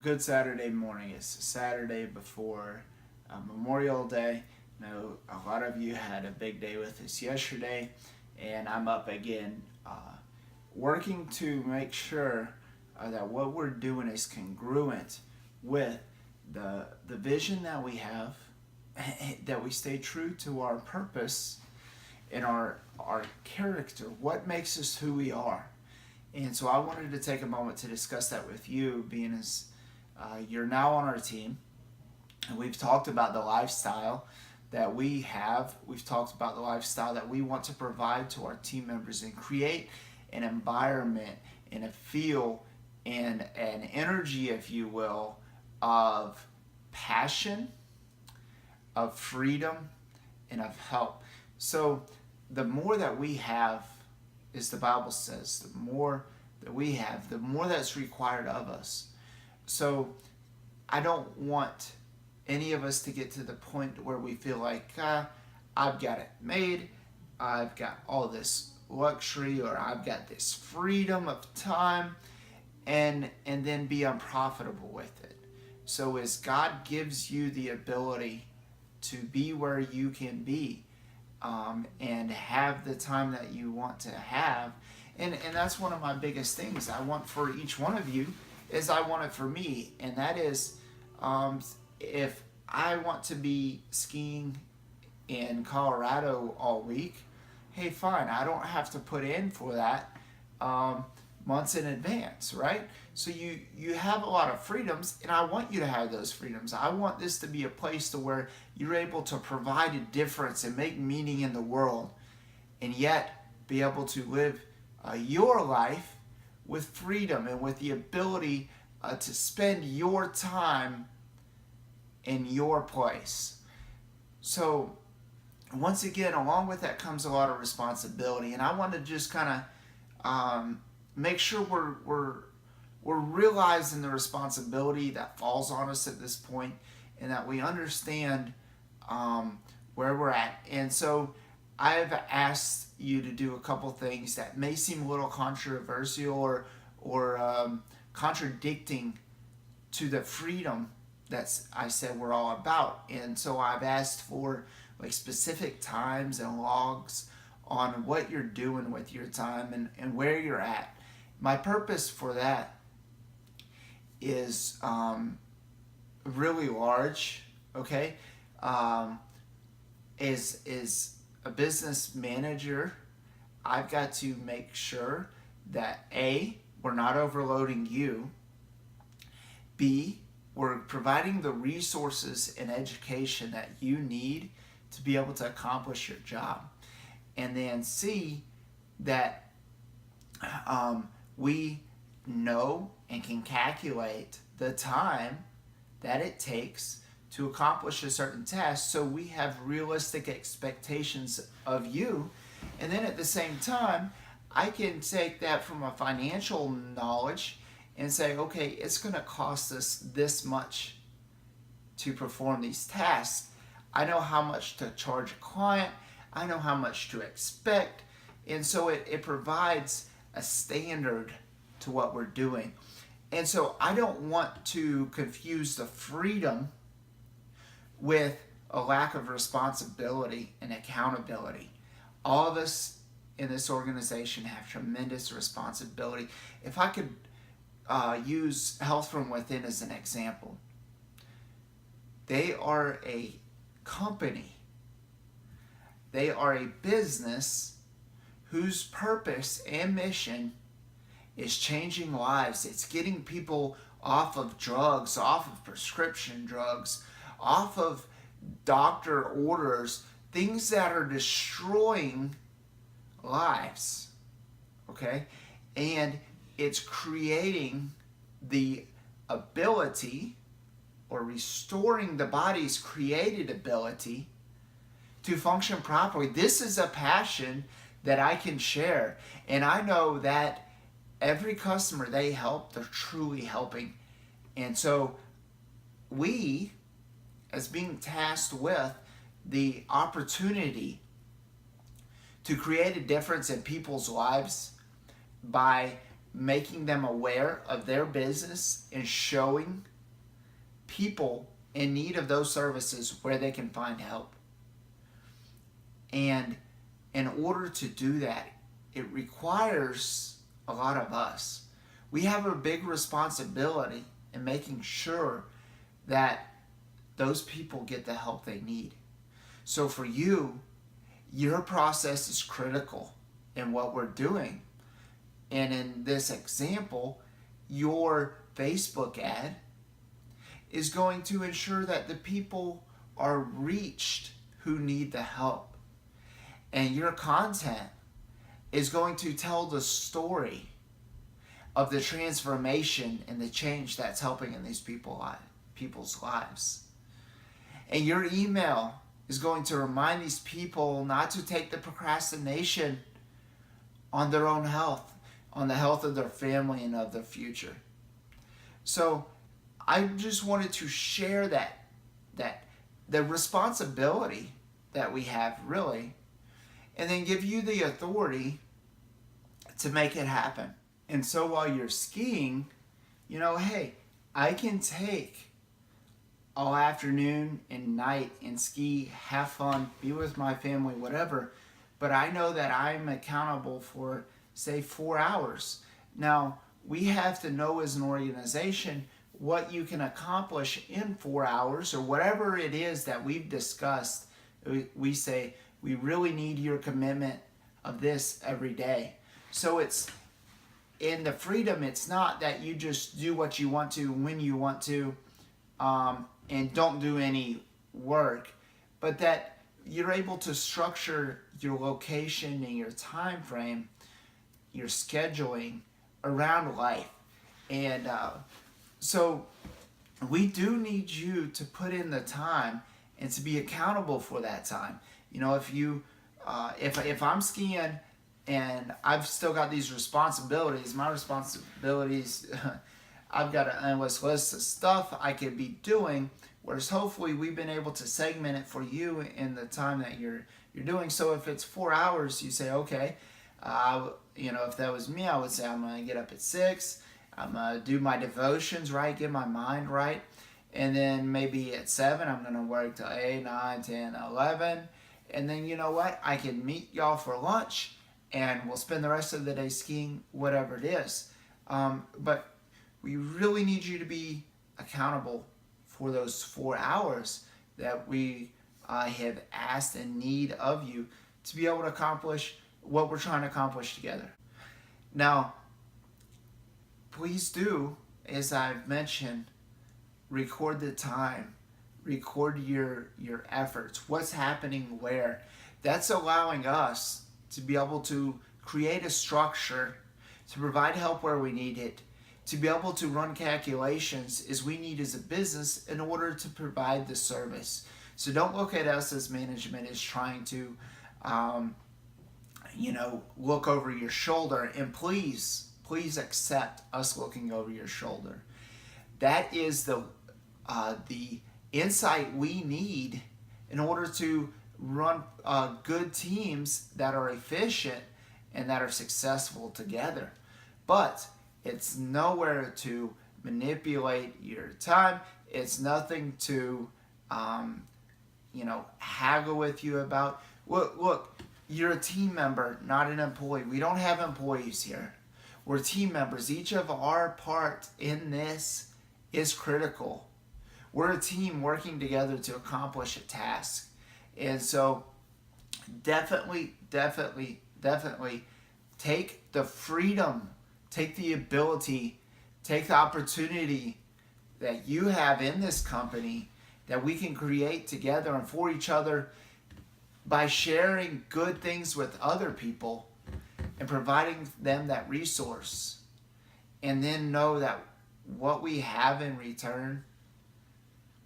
Good Saturday morning. It's Saturday before Memorial Day. I know a lot of you had a big day with us yesterday, and I'm up again working to make sure that what we're doing is congruent with the vision that we have, that we stay true to our purpose and our character, what makes us who we are. And so I wanted to take a moment to discuss that with you, being as you're now on our team, and we've talked about the lifestyle that we have. We've talked about the lifestyle that we want to provide to our team members and create an environment and a feel and an energy, if you will, of passion, of freedom, and of help. So the more that we have, as the Bible says, the more that we have, the more that's required of us. So I don't want any of us to get to the point where we feel like, I've got it made, I've got all this luxury, or I've got this freedom of time, and then be unprofitable with it. So as God gives you the ability to be where you can be, and have the time that you want to have, and that's one of my biggest things I want for each one of you, is I want it for me, and that is, if I want to be skiing in Colorado all week, hey, fine, I don't have to put in for that months in advance, right? So you have a lot of freedoms, and I want you to have those freedoms. I want this to be a place to where you're able to provide a difference and make meaning in the world, and yet be able to live your life with freedom and with the ability to spend your time in your place. So once again, along with that comes a lot of responsibility, and I want to just kind of make sure we're realizing the responsibility that falls on us at this point, and that we understand where we're at. And so I've asked you to do a couple things that may seem a little controversial or contradicting to the freedom that's I said we're all about. And so I've asked for like specific times and logs on what you're doing with your time and where you're at. My purpose for that is really large, okay? Is a business manager, I've got to make sure that A, we're not overloading you, B, we're providing the resources and education that you need to be able to accomplish your job, and then C, that we know and can calculate the time that it takes to accomplish a certain task, so we have realistic expectations of you. And then at the same time, I can take that from a financial knowledge and say, okay, it's going to cost us this much to perform these tasks. I know how much to charge a client, I know how much to expect, and so it provides a standard to what we're doing. And so I don't want to confuse the freedom with a lack of responsibility and accountability. All of us in this organization have tremendous responsibility. If I could use Health from Within as an example, they are a company, they are a business whose purpose and mission is changing lives. It's getting people off of drugs, off of prescription drugs, off of doctor orders, things that are destroying lives, okay? And it's creating the ability, or restoring the body's created ability to function properly. This is a passion that I can share, and I know that every customer they help, they're truly helping. And so we, as being tasked with the opportunity to create a difference in people's lives by making them aware of their business and showing people in need of those services where they can find help. And in order to do that, it requires a lot of us. We have a big responsibility in making sure that those people get the help they need. So for you, your process is critical in what we're doing. And in this example, your Facebook ad is going to ensure that the people are reached who need the help. And your content is going to tell the story of the transformation and the change that's helping in these people's lives. And your email is going to remind these people not to take the procrastination on their own health, on the health of their family and of their future. So I just wanted to share that the responsibility that we have, really, and then give you the authority to make it happen. And so while you're skiing, hey, I can take all afternoon and night and ski, have fun, be with my family, whatever, but I know that I'm accountable for, say, 4 hours. Now, we have to know as an organization what you can accomplish in 4 hours, or whatever it is that we've discussed. We say, we really need your commitment of this every day. So it's in the freedom, it's not that you just do what you want to when you want to, and don't do any work, but that you're able to structure your location and your time frame, your scheduling around life. And so we do need you to put in the time and to be accountable for that time. If I'm skiing and I've still got these responsibilities, my responsibilities, I've got an endless list of stuff I could be doing, whereas hopefully we've been able to segment it for you in the time that you're doing. So if it's 4 hours, you say, okay, if that was me, I would say I'm going to get up at 6, I'm going to do my devotions right, get my mind right, and then maybe at 7, I'm going to work till 8, 9, 10, 11, and then you know what? I can meet y'all for lunch, and we'll spend the rest of the day skiing, whatever it is. But we really need you to be accountable for those 4 hours that we have asked and need of you to be able to accomplish what we're trying to accomplish together. Now, please do, as I've mentioned, record the time, record your efforts, what's happening where. That's allowing us to be able to create a structure, to provide help where we need it, to be able to run calculations as we need as a business in order to provide the service. So don't look at us as management as trying to look over your shoulder, and please accept us looking over your shoulder. That is the insight we need in order to run good teams that are efficient and that are successful together. But it's nowhere to manipulate your time. It's nothing to haggle with you about. Look, you're a team member, not an employee. We don't have employees here. We're team members. Each of our part in this is critical. We're a team working together to accomplish a task. And so definitely take the freedom, take the ability, take the opportunity that you have in this company that we can create together and for each other by sharing good things with other people and providing them that resource. And then know that what we have in return,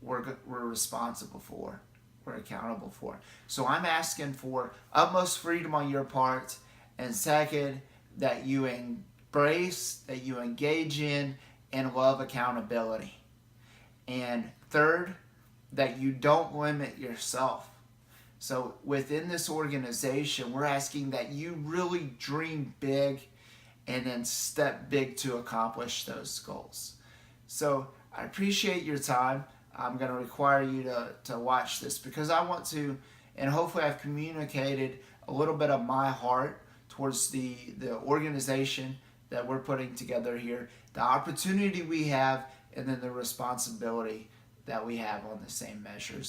we're responsible for, we're accountable for. So I'm asking for utmost freedom on your part, and second, that you embrace, that you engage in, and love accountability. And third, that you don't limit yourself. So within this organization, we're asking that you really dream big and then step big to accomplish those goals. So I appreciate your time. I'm going to require you to watch this, because I want to, and hopefully I've communicated a little bit of my heart towards the organization that we're putting together here, the opportunity we have, and then the responsibility that we have on the same measures.